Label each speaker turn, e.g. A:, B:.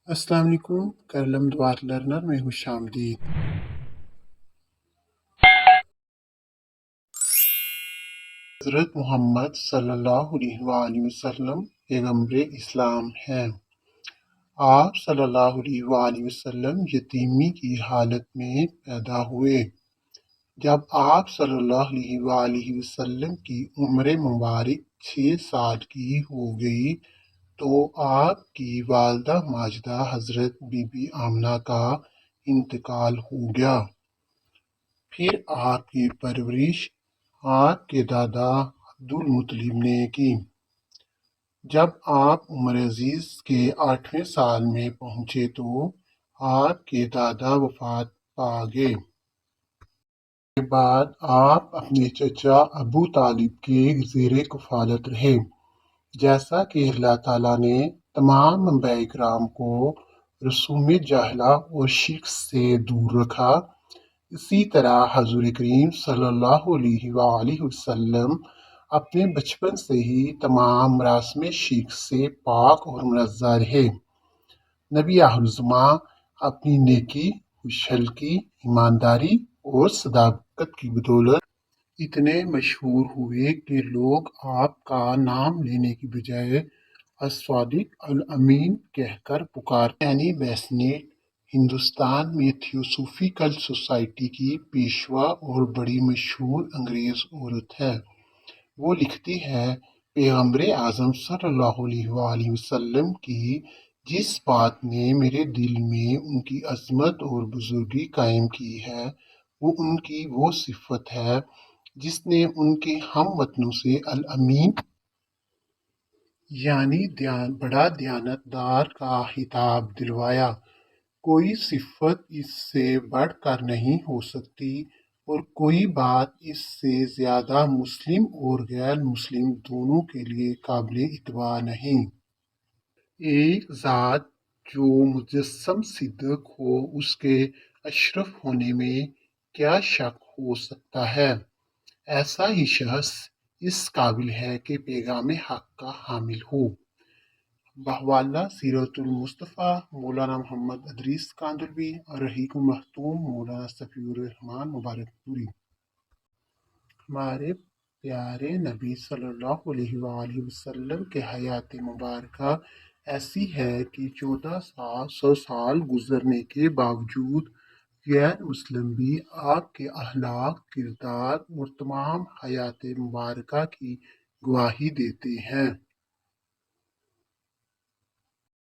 A: अस्सलाम वालेकुम करलम दुआर लर्नर में खुश आमदीद। हज़रत मोहम्मद सल्लल्लाहु अलैहि वसल्लम पैगम्बरे इस्लाम हैं। आप सल्लल्लाहु अलैहि वसल्लम यतीमी की हालत में पैदा हुए। जब आप सल्लल्लाहु अलैहि वसल्लम की उम्र मुबारक 6 साल की हो गई तो आपकी वालिदा माजिदा हज़रत बीबी आमना का इंतकाल हो गया। फिर आपकी परवरिश आपके दादा अब्दुल मुत्तलिब ने की। जब आप उमर अजीज के 8वें साल में पहुंचे तो आपके दादा वफात पा गए। के बाद आप अपने चचा अबू तालिब के ज़ेरे कफालत रहे। जैसा कि अल्लाह ताला ने तमाम अंबिया किराम को रसूम जाहिला और शिर्क से दूर रखा, इसी तरह हजूर करीम सल्लल्लाहु अलैहि वसल्लम अपने बचपन से ही तमाम मरासम शिर्क से पाक और मुनज़्ज़ह रहे। नबी आखिरुज़्ज़मा अपनी नेकी, खुशहल्की, ईमानदारी और सदाकत की बदौलत इतने मशहूर हुए कि लोग आपका नाम लेने की बजाय अस्वादिक अल अमीन कहकर पुकारते। एनी बेसनेट हिंदुस्तान में थियोसॉफिकल सोसाइटी की पेशवा और बड़ी मशहूर अंग्रेज औरत है। वो लिखती है, पैगम्बर आज़म सल्लल्लाहु अलैहि वसल्लम की जिस बात ने मेरे दिल में उनकी अज़मत और बुजुर्गी कायम की है, वो उनकी वो सिफत है जिसने उनके हमवतनों से अल अमीन यानी बड़ा दयानतदार का खिताब दिलवाया। कोई सिफत इससे बढ़कर नहीं हो सकती और कोई बात इससे ज्यादा मुस्लिम और गैर मुस्लिम दोनों के लिए काबिल इत्तबा नहीं। एक ज़ात जो मुजस्सम सिद्दीक़ हो, उसके अशरफ होने में क्या शक हो सकता है। ऐसा ही शख्स इस काबिल है कि पैगाम हक का हामिल हो। बहवाला सीरतुल मुस्तफ़ा मौलाना मोहम्मद अदरीस कांदलवी और रहीक मखतूम मौलाना सफ़ीउर रहमान मुबारकपुरी। हमारे प्यारे नबी सल्लल्लाहु अलैहि वसल्लम के हयात मुबारका ऐसी है कि 1400 साल गुजरने के बावजूद गैर मुस्लिम भी आपके अखलाक, किरदार और तमाम हयात मुबारका की गवाही देते हैं।